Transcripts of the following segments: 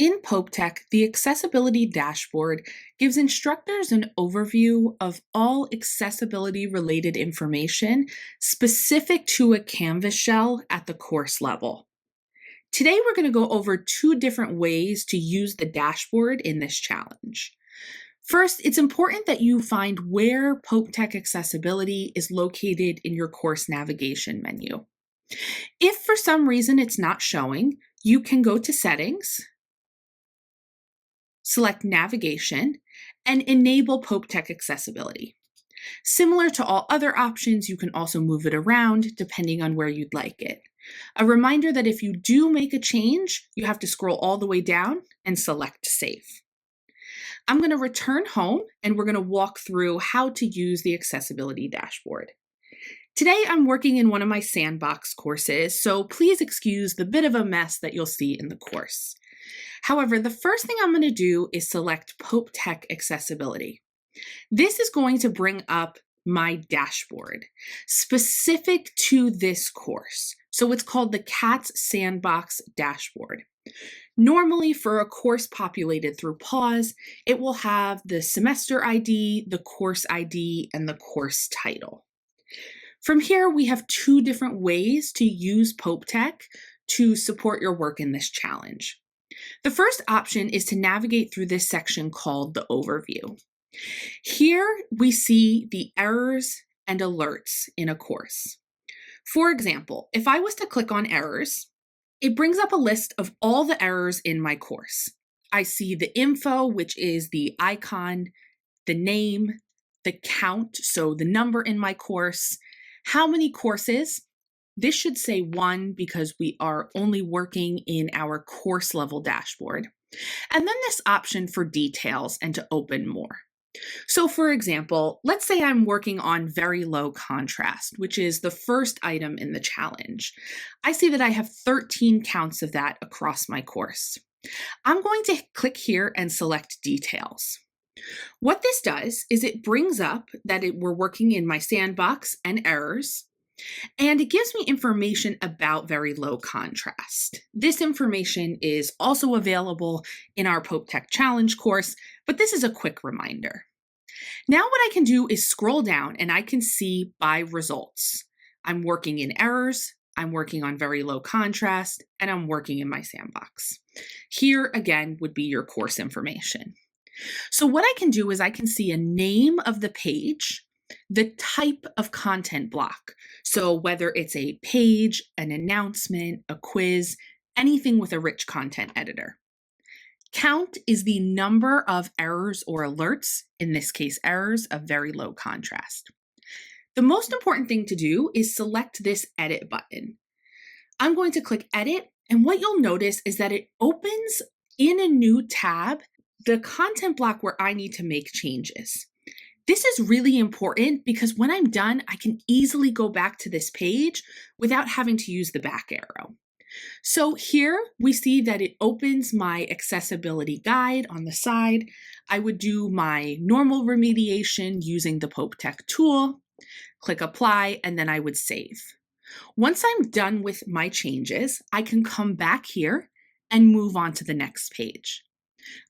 In Pope Tech, the accessibility dashboard gives instructors an overview of all accessibility related information specific to a Canvas shell at the course level. Today, we're going to go over two different ways to use the dashboard in this challenge. First, it's important that you find where Pope Tech Accessibility is located in your course navigation menu. If for some reason it's not showing, you can go to Settings, select Navigation, and enable Pope Tech Accessibility. Similar to all other options, you can also move it around depending on where you'd like it. A reminder that if you do make a change, you have to scroll all the way down and select Save. I'm going to return home and we're going to walk through how to use the accessibility dashboard. Today, I'm working in one of my sandbox courses, so please excuse the bit of a mess that you'll see in the course. However, the first thing I'm going to do is select Pope Tech Accessibility. This is going to bring up my dashboard specific to this course. So it's called the CATS Sandbox Dashboard. Normally, for a course populated through PAWS, it will have the semester ID, the course ID, and the course title. From here, we have two different ways to use Pope Tech to support your work in this challenge. The first option is to navigate through this section called the Overview. Here, we see the errors and alerts in a course. For example, if I was to click on Errors, it brings up a list of all the errors in my course. I see the info, which is the icon, the name, the count, so the number in my course, how many courses. This should say 1 because we are only working in our course level dashboard. And then this option for details and to open more. So for example, let's say I'm working on very low contrast, which is the first item in the challenge. I see that I have 13 counts of that across my course. I'm going to click here and select details. What this does is it brings up that we're working in my sandbox and errors, and it gives me information about very low contrast. This information is also available in our Pope Tech Challenge course, but this is a quick reminder. Now what I can do is scroll down and I can see by results. I'm working in errors, I'm working on very low contrast, and I'm working in my sandbox. Here again would be your course information. So what I can do is I can see a name of the page, the type of content block. So whether it's a page, an announcement, a quiz, anything with a rich content editor. Count is the number of errors or alerts, in this case errors of very low contrast. The most important thing to do is select this Edit button. I'm going to click Edit, and what you'll notice is that it opens in a new tab the content block where I need to make changes. This is really important because when I'm done, I can easily go back to this page without having to use the back arrow. So here we see that it opens my accessibility guide on the side. I would do my normal remediation using the Pope Tech tool, click Apply, and then I would save. Once I'm done with my changes, I can come back here and move on to the next page.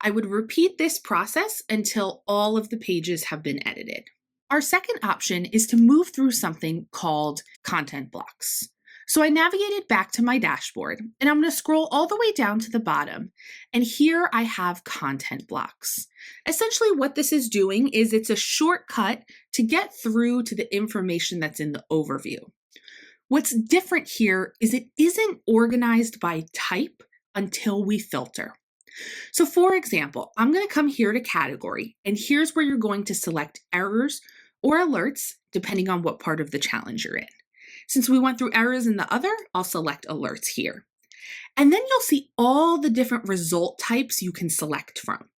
I would repeat this process until all of the pages have been edited. Our second option is to move through something called content blocks. So I navigated back to my dashboard and I'm going to scroll all the way down to the bottom. And here I have content blocks. Essentially what this is doing is it's a shortcut to get through to the information that's in the overview. What's different here is it isn't organized by type until we filter. So for example, I'm going to come here to category, and here's where you're going to select errors or alerts, depending on what part of the challenge you're in. Since we went through errors in the other, I'll select alerts here. And then you'll see all the different result types you can select from.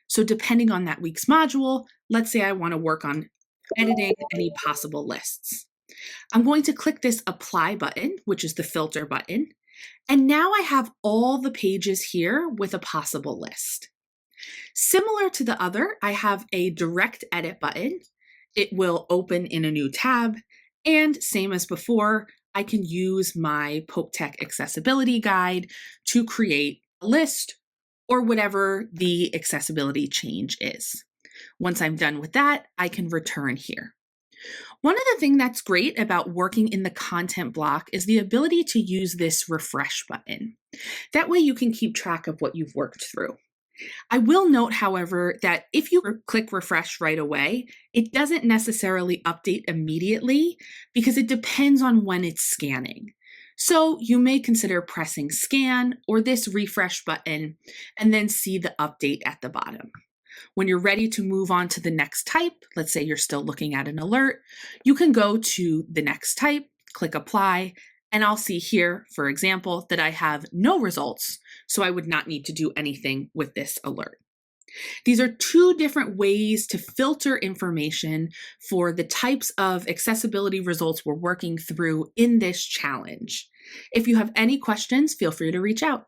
So depending on that week's module, let's say I want to work on editing any possible lists. I'm going to click this Apply button, which is the filter button. And now I have all the pages here with a possible list. Similar to the other, I have a direct edit button. It will open in a new tab. And same as before, I can use my Pope Tech accessibility guide to create a list or whatever the accessibility change is. Once I'm done with that, I can return here. One of the things that's great about working in the content block is the ability to use this refresh button. That way you can keep track of what you've worked through. I will note, however, that if you click refresh right away, it doesn't necessarily update immediately because it depends on when it's scanning. So you may consider pressing scan or this refresh button and then see the update at the bottom. When you're ready to move on to the next type, let's say you're still looking at an alert, you can go to the next type, click apply, and I'll see here, for example, that I have no results, so I would not need to do anything with this alert. These are two different ways to filter information for the types of accessibility results we're working through in this challenge. If you have any questions, feel free to reach out.